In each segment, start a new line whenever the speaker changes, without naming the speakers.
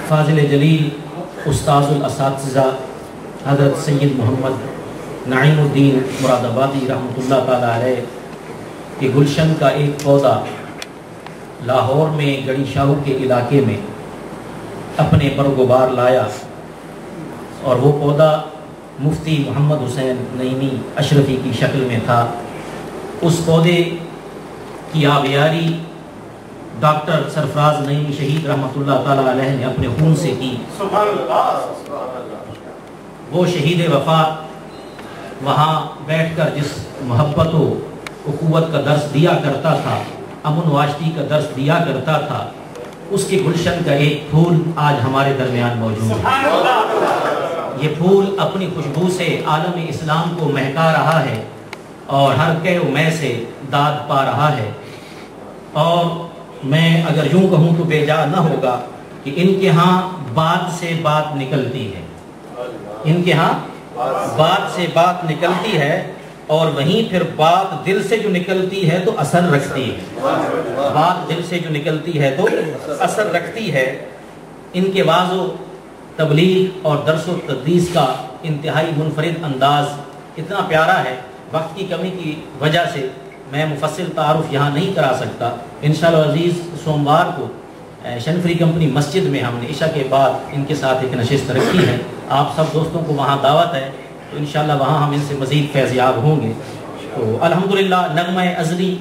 فاضل جلیل استاذ الاساتذہ حضرت سید محمد نعیم الدین مراد آبادی رحمۃ اللہ تعالیٰ علیہ کے گلشن کا ایک پودا لاہور میں گڑی شاہو کے علاقے میں اپنے بروگبار لایا، اور وہ پودا مفتی محمد حسین نعیمی اشرفی کی شکل میں تھا۔ اس پودے کی آبیاری ڈاکٹر سرفراز نعیمی شہید رحمۃ اللہ تعالیٰ علیہ نے اپنے خون سے کی۔ وہ شہید وفا وہاں بیٹھ کر جس محبت و اخوت کا درس دیا کرتا تھا، امن و آشتی کا درس دیا کرتا تھا، اس کے گلشن کا ایک پھول آج ہمارے درمیان موجود ہے۔ یہ پھول اپنی خوشبو سے عالم اسلام کو مہکا رہا ہے اور ہر کہ و میں سے داد پا رہا ہے۔ اور میں اگر یوں کہوں تو بے جا نہ ہوگا کہ ان کے ہاں بات سے بات نکلتی ہے، ان کے ہاں بات سے بات نکلتی ہے، اور وہیں پھر بات دل سے جو نکلتی ہے تو اثر رکھتی ہے، بات دل سے جو نکلتی ہے تو اثر رکھتی ہے۔ ان کے واعظ و تبلیغ اور درس و تدریس کا انتہائی منفرد انداز اتنا پیارا ہے، وقت کی کمی کی وجہ سے میں مفصل تعارف یہاں نہیں کرا سکتا۔ انشاءاللہ عزیز سوموار کو شنفری کمپنی مسجد میں ہم نے عشاء کے بعد ان کے ساتھ ایک نشست رکھی ہے، آپ سب دوستوں کو وہاں دعوت ہے، تو انشاءاللہ وہاں ہم ان سے مزید فیضیاب ہوں گے۔ تو الحمدللہ نغمہ ازلی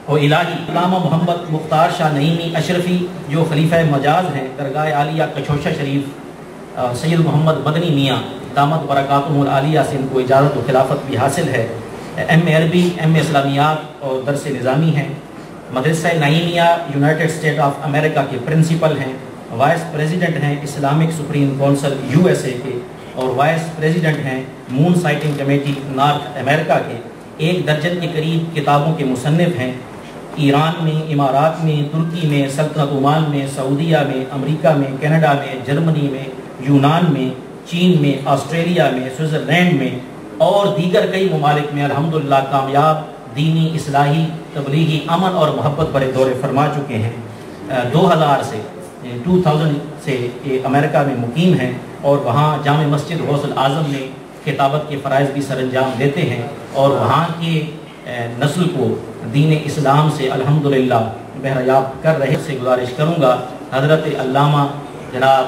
و الہی علامہ محمد مختار شاہ نعیمی اشرفی جو خلیفہ مجاز ہیں درگاہ عالیہ کچھوشہ شریف، سید محمد مدنی میاں دامت برکاتہم العالیہ سے ان کو اجازت و خلافت بھی حاصل ہے۔ ایم اے عربی، ایم اے اسلامیات اور درس نظامی ہیں، مدرسہ Naeemia United state of America کے پرنسپل ہیں، وائس پریزیڈنٹ ہیں Islamic supreme council U S A کے، اور وائس پریزیڈنٹ ہیں مون سائٹنگ کمیٹی نارتھ امریکہ کے۔ 1 درجن کے قریب کتابوں کے مصنف ہیں، ایران میں، امارات میں، ترکی میں، سلطنت عمان میں، سعودیہ میں، امریکہ میں، کینیڈا میں، جرمنی میں، یونان میں، چین میں، آسٹریلیا میں، سوئٹزرلینڈ میں اور دیگر کئی ممالک میں الحمدللہ کامیاب دینی، اصلاحی، تبلیغی، امن اور محبت برے دورے فرما چکے ہیں۔ 2000 سے یہ امریکہ میں مقیم ہیں، اور وہاں جامع مسجد غوث الاعظم میں خطابت کے فرائض بھی سر انجام دیتے ہیں، اور وہاں کی نسل کو دین اسلام سے الحمدللہ بہریاب کر رہے۔ سے گزارش کروں گا حضرت علامہ جناب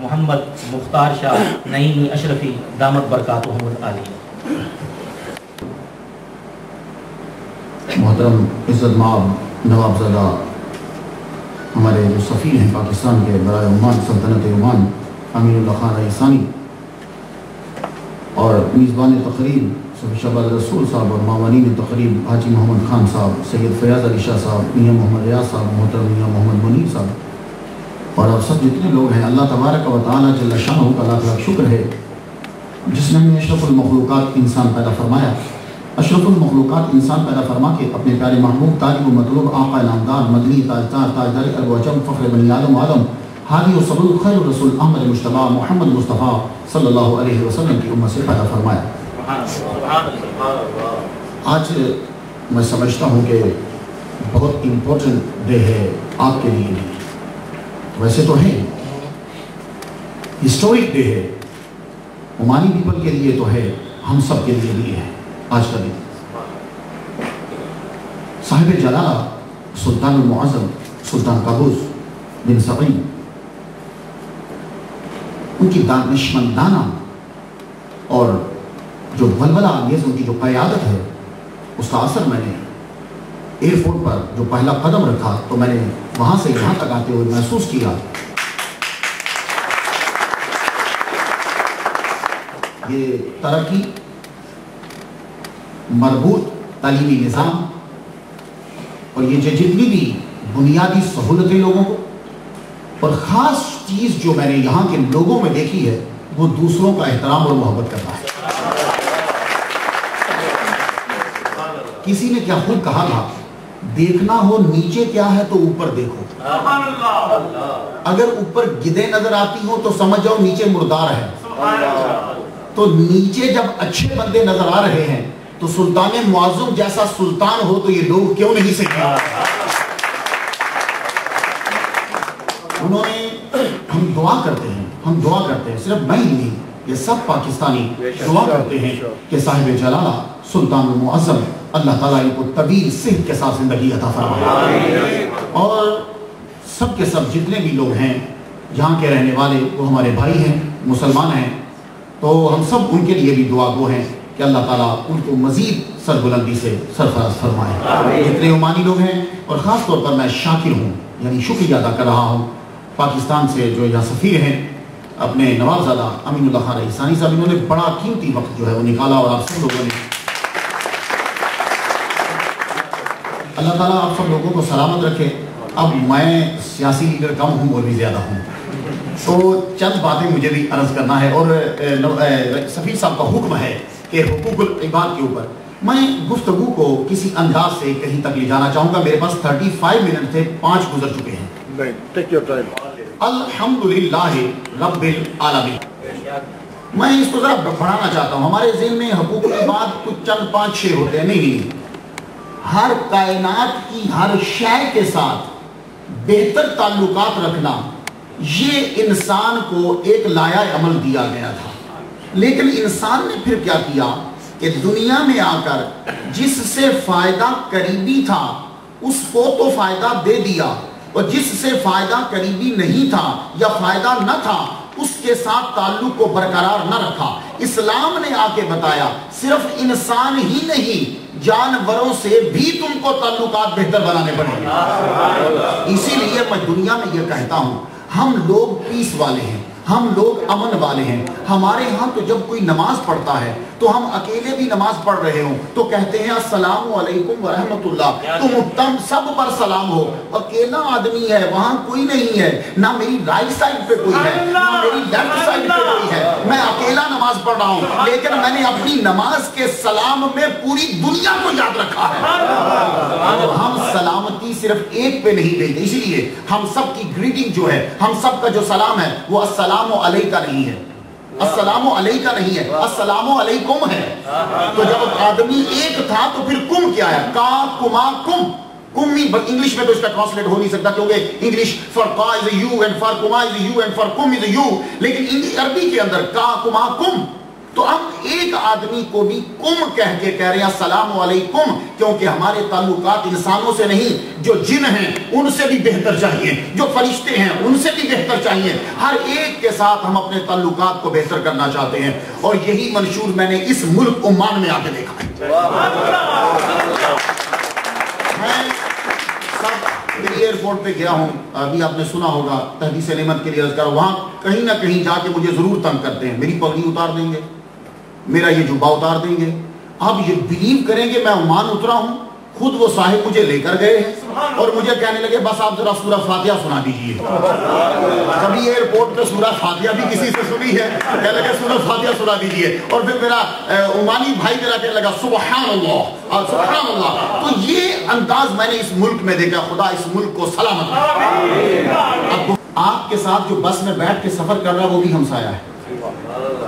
محمد مختار شاہ نعیمی اشرفی دامت برکاتہم العالیہ۔
محترم عزت مآب نوابزادہ ہمارے جو سفیر ہیں پاکستان کے برائے عمان سلطنت عمان امین اللہ خان رئیسانی، اور میزبان تقریب صفی شہباز رسول صاحب، اور معاونین تقریب حاجی محمد خان صاحب، سید فیاض علی شاہ صاحب، میاں محمد ریاض صاحب، محترم میاں محمد منیر صاحب، اور آپ سب جتنے لوگ ہیں، اللہ تبارک و تعالیٰ جل شانہ کا لاکھ لاکھ شکر ہے جس نے ہمیں اشرف المخلوقات انسان پیدا فرمایا، اشرف المخلوقات انسان پیدا فرما کے اپنے پیارے محبوب طالب و مطلوب آقا نامدار مدنی تاجدار تاجدار ارب و عجم فخر بنی آدم آدم ہادی و صبر خیر الرسول احمد مجتبی محمد مصطفیٰ صلی اللہ علیہ وسلم کی امت سے پیدا فرمایا۔ آج میں سمجھتا ہوں کہ بہت امپورٹنٹ ڈے ہے آپ کے لیے بھی، ویسے تو ہے ہسٹورک ڈے ہے، عمانی پیپل کے لیے تو ہے، ہم سب کے لیے بھی ہے آج کا دن۔ صاحب جلالہ سلطان المعظم سلطان قابوس بن سعید، ان کی دانشمندانہ اور جو ولولہ انگیز ان کی جو قیادت ہے اس کا اثر میں نے ایئرپورٹ پر جو پہلا قدم رکھا تو میں نے وہاں سے یہاں تک آتے ہوئے محسوس کیا یہ ترقی، مربوط تعلیمی نظام اور یہ جتنی بھی بنیادی سہولتیں لوگوں کو، اور خاص چیز جو میں نے یہاں کے لوگوں میں دیکھی ہے وہ دوسروں کا احترام اور محبت کرنا ہے۔ کسی نے کیا خود کہا تھا، دیکھنا ہو نیچے کیا ہے تو اوپر دیکھو، اگر اوپر گدے نظر آتی ہو تو سمجھ جاؤ نیچے مردار ہے، تو نیچے جب اچھے بندے نظر آ رہے ہیں تو سلطان معظم جیسا سلطان ہو تو یہ لوگ کیوں نہیں سکتے؟ انہوں نے ہم دعا کرتے ہیں صرف میں ہی نہیں، یہ سب پاکستانی دعا کرتے ہیں کہ صاحب جلالہ سلطان المعظم اللہ تعالیٰ ان کو طویل صحت کے ساتھ زندگی عطا فرمائے، اور سب کے سب جتنے بھی لوگ ہیں یہاں کے رہنے والے وہ ہمارے بھائی ہیں، مسلمان ہیں، تو ہم سب ان کے لیے بھی دعا گو ہیں کہ اللہ تعالیٰ ان کو مزید سربلندی سے سرفراز فرمائے۔ جتنے عمانی لوگ ہیں، اور خاص طور پر میں شاکر ہوں، یعنی شکریہ ادا کر رہا ہوں پاکستان سے جو یہاں سفیر ہیں اپنے نوابزادہ امین اللہ خان رئیسانی صاحب، انہوں نے بڑا قیمتی وقت جو ہے وہ نکالا، اور آپ سب لوگوں نے اللہ تعالیٰ آپ سب لوگوں کو سلامت رکھے۔ اب میں سیاسی لیڈر کم ہوں اور بھی زیادہ ہوں، تو چند باتیں مجھے بھی عرض کرنا ہے، اور سفیر صاحب کا حکم ہے کہ حقوق العباد کے اوپر میں گفتگو کو کسی انداز سے کہیں تک لے جانا چاہوں گا۔ میرے پاس 35 منٹ تھے، 5 گزر چکے ہیں۔ الحمدللہ رب العالمین۔ میں اس کو ذرا بڑھانا چاہتا ہوں۔ ہمارے ذہن میں حقوق العباد کچھ چند 5-6 ہوتے ہیں، نہیں، ہر کائنات کی ہر شے کے ساتھ بہتر تعلقات رکھنا، یہ انسان کو ایک لایہ عمل دیا گیا تھا، لیکن انسان نے پھر کیا کیا کہ دنیا میں آ کر جس سے فائدہ قریبی تھا اس کو تو فائدہ دے دیا، اور جس سے فائدہ قریبی نہیں تھا یا فائدہ نہ تھا اس کے ساتھ تعلق کو برقرار نہ رکھا۔ اسلام نے آ کے بتایا صرف انسان ہی نہیں، جانوروں سے بھی تم کو تعلقات بہتر بنانے پڑیں گے۔ اسی لیے میں دنیا میں یہ کہتا ہوں، ہم لوگ پیس والے ہیں، ہم لوگ امن والے ہیں۔ ہمارے ہاں تو جب کوئی نماز پڑھتا ہے تو ہم اکیلے بھی نماز پڑھ رہے ہوں تو کہتے ہیں السلام علیکم ورحمۃ اللہ، تم سب پر سلام ہو۔ اکیلا آدمی ہے، وہاں کوئی نہیں ہے، نہ میری رائٹ سائڈ پہ کوئی ہے نہ میری لیفٹ سائڈ پہ کوئی ہے، میں اکیلا نماز پڑھ رہا ہوں، لیکن میں نے اپنی نماز کے سلام میں پوری دنیا کو یاد رکھا ہے۔ ہم سلامتی صرف ایک پہ نہیں بھیجتے، اسی لیے ہم سب کی گریٹنگ جو ہے، ہم سب کا جو سلام ہے وہ السلام علیکہ نہیں ہے، السلام علیکہ نہیں ہے، السلام علیکم ہے۔ تو جب آدمی ایک تھا تو پھر کم کیا ہے، کا کما کم، کم ہی انگلش میں تو اس کا ٹرانسلیٹ ہو نہیں سکتا کیونکہ انگلش فار کا is A U and for کما is A U and for come is A U, لیکن عربی کے اندر کا کما کم، تو ہم ایک آدمی کو بھی کم کہہ کے کہہ رہے ہیں السلام علیکم، کیونکہ ہمارے تعلقات انسانوں سے نہیں، جو جن ہیں ان سے بھی بہتر چاہیے، جو فرشتے ہیں ان سے بھی بہتر چاہیے، ہر ایک کے ساتھ ہم اپنے تعلقات کو بہتر کرنا چاہتے ہیں، اور یہی منشور میں نے اس ملک عمان میں آ کے دیکھا ہے۔ میں سب ایئرپورٹ پہ گیا ہوں، ابھی آپ نے سنا ہوگا تحدیث نعمت کے لیے عرض کرو، وہاں کہیں نہ کہیں جا کے مجھے ضرور تنگ کرتے ہیں، میری پگڑی اتار دیں گے، میرا یہ جبہ اتار دیں گے۔ آپ یہ بلیو کریں گے میں عمان اترا ہوں، خود وہ صاحب مجھے لے کر گئے ہیں اور مجھے کہنے لگے بس آپ ذرا سورہ فاتحہ سنا دیجئے۔ کبھی ایئرپورٹ پہ سورہ فاتحہ بھی کسی سے سنی ہے؟ کہنے لگے سورہ فاتحہ سنا دیجئے، اور پھر میرا عمانی بھائی میرا کہنے لگا سبحان اللہ سبحان اللہ۔ تو یہ انداز میں نے اس ملک میں دیکھا، خدا اس ملک کو سلامت رکھے۔ اب آپ کے ساتھ جو بس میں بیٹھ کے سفر کر رہا ہے وہ بھی ہمسایہ ہے،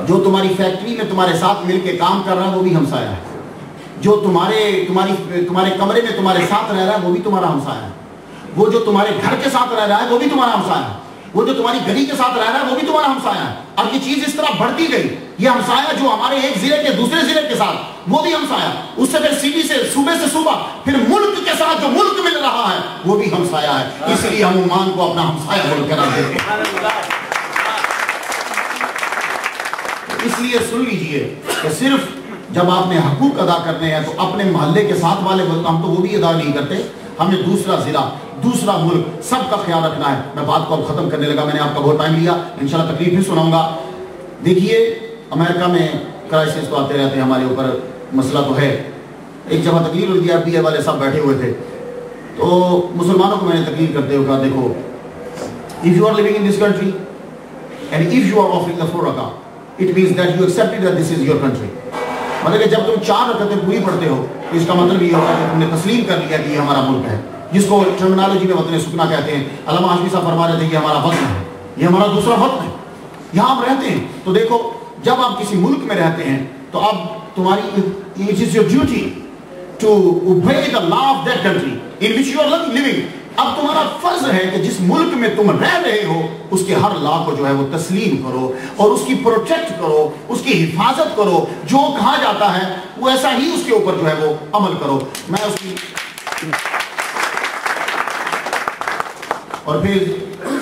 جو تمہاری فیکٹری میں تمہارے ساتھ مل کے کام کر رہا ہے وہ بھی ہمسایہ ہے، جو تمہارے کمرے میں تمہارے ساتھ رہ رہا ہے وہ بھی تمہارا ہمسایہ ہے، وہ جو تمہارے گھر کے ساتھ رہ رہا ہے وہ بھی تمہارا ہمسایہ ہے، وہ جو تمہاری گلی کے ساتھ رہ رہا ہے وہ بھی تمہارا ہمسایہ ہے۔ اب یہ چیز اس طرح بڑھتی گئی، یہ ہمسایہ جو ہمارے ایک ضلع کے دوسرے ضلع کے ساتھ وہ بھی ہمسایہ، اس سے پھر سٹی سے صوبے سے صوبہ، پھر ملک کے ساتھ جو ملک مل رہا ہے وہ بھی ہمسایہ ہے۔ اس لیے ہم عمان کو اپنا ہمسایہ بول کر دیتے ہیں۔ اس لیے سن لیجئے کہ صرف جب آپ نے حقوق ادا کرنے ہیں تو اپنے محلے کے ساتھ والے ہم تو وہ بھی ادا نہیں کرتے، ہمیں دوسرا ضلع، دوسرا ملک، سب کا خیال رکھنا ہے۔ میں بات کو اب ختم کرنے لگا، میں نے آپ کا بہت ٹائم لیا، انشاءاللہ تکلیف بھی سناؤں گا۔ دیکھیے امریکہ میں کرائسس تو آتے رہتے ہیں ہمارے اوپر، مسئلہ تو ہے۔ ایک جگہ تقریر ہوئی، RBI والے صاحب بیٹھے ہوئے تھے، تو مسلمانوں کو میں نے تقریر کرتے ہوئے کہا دیکھو if you are living in this country and if you are offering the 4 rakah it means that you accepted that this is your country۔ مطلب کہ جب تم 4 رکعتیں پوری پڑھتے ہو تو اس کا مطلب یہ ہوتا ہے کہ تم نے تسلیم کر لیا کہ یہ ہمارا ملک ہے، جس کو ٹرمینالوجی میں وطن سکنا کہتے ہیں۔ علامہ ہاشمی صاحب فرما رہے تھے کہ ہمارا وطن ہے، یہ ہمارا دوسرا وطن ہے، یہاں ہم رہتے ہیں۔ تو دیکھو جب آپ کسی ملک میں رہتے ہیں تو اب تمہاری it is your duty to obey the law of that country in which you are living۔ اب تمہارا فرض ہے کہ جس ملک میں تم رہ رہے ہو اس کے ہر لا کو جو ہے وہ تسلیم کرو اور اس کی پروٹیکٹ کرو، اس کی حفاظت کرو، جو کہا جاتا ہے وہ ایسا ہی اس کے اوپر جو ہے وہ عمل کرو۔ میں اس کی اور پھر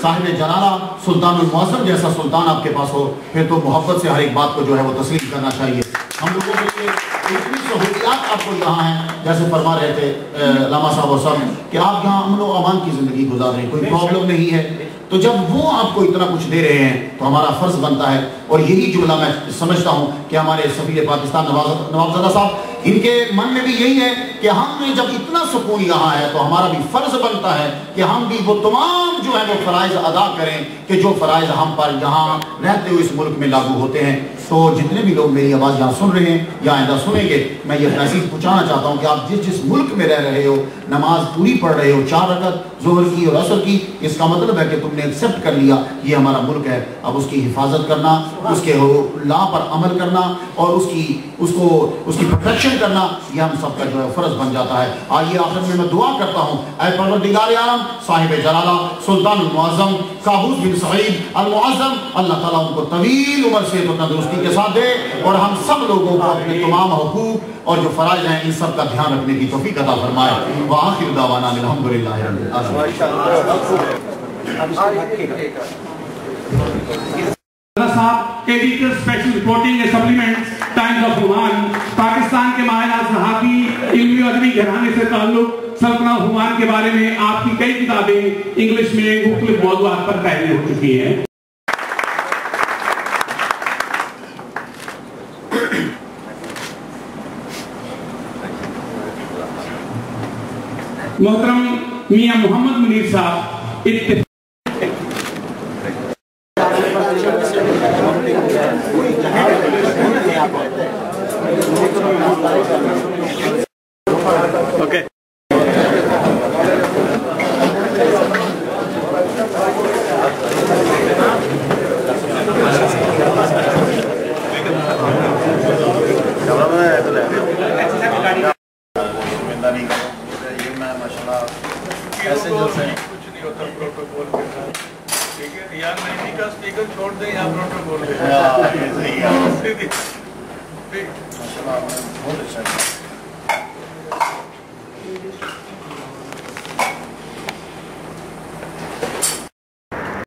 صاحب جلالہ سلطان المعظم جیسا سلطان آپ کے پاس ہو، پھر تو محبت سے ہر ایک بات کو جو ہے وہ تسلیم کرنا چاہیے۔ ہم لوگوں کے لیے اتنی سہولیات آپ کو یہاں ہیں، جیسے فرما رہے تھے علامہ صاحب اور صاحب کہ آپ یہاں امن و امان کی زندگی گزار رہے ہیں، کوئی پرابلم نہیں ہے۔ تو جب وہ آپ کو اتنا کچھ دے رہے ہیں تو ہمارا فرض بنتا ہے، اور یہی جملہ میں سمجھتا ہوں کہ ہمارے سفیر پاکستان نوابزادہ صاحب ان کے من میں بھی یہی ہے کہ ہم نے جب اتنا سکون یہاں ہے تو ہمارا بھی فرض بنتا ہے کہ ہم بھی وہ تمام جو ہے وہ فرائض ادا کریں کہ جو فرائض ہم پر یہاں رہتے ہوئے اس ملک میں لاگو ہوتے ہیں۔ تو جتنے بھی لوگ میری آواز یہاں سن رہے ہیں یا آئندہ سنیں گے، میں یہ میسیج پہنچانا چاہتا ہوں کہ آپ جس ملک میں رہ رہے ہو، نماز پوری پڑھ رہے ہو، 4 رکعت ظہر کی اور عصر کی، اس کا مطلب ہے کہ تم نے ایکسیپٹ کر لیا یہ ہمارا ملک ہے۔ اب اس کی حفاظت کرنا، اس کے لا پر عمل کرنا اور اس کی پروٹیکشن کرنا، یہ ہم سب کا جو ہے فرض بن جاتا ہے۔ آئیے آخر میں دعا کرتا ہوں، اے پروردگار عالم صاحب جلالہ سلطان المعظم قابوس بن سعید المعظم، اللہ تعالیٰ ان کو طویل عمر سے تو تندرستی کے ساتھ دے، اور ہم سب لوگوں کو اپنے تمام حقوق اور جو فرائض ہیں ان سب کا دھیان رکھنے کی توفیق عطا فرمائے۔ وآخر دعوانا الحمدللہ رب العالمین۔
صاحب editor special reporting and supplements Times of Oman, Pakistan کے ماہر صحافی، علمی و ادبی گھرانے سے تعلق سلطنت عمان کے بارے میں آپ کی کئی کتابیں انگلش میں مختلف موضوعات پر تحریر ہو چکی ہیں۔ محترم میاں محمد منیر صاحب
بہت اچھا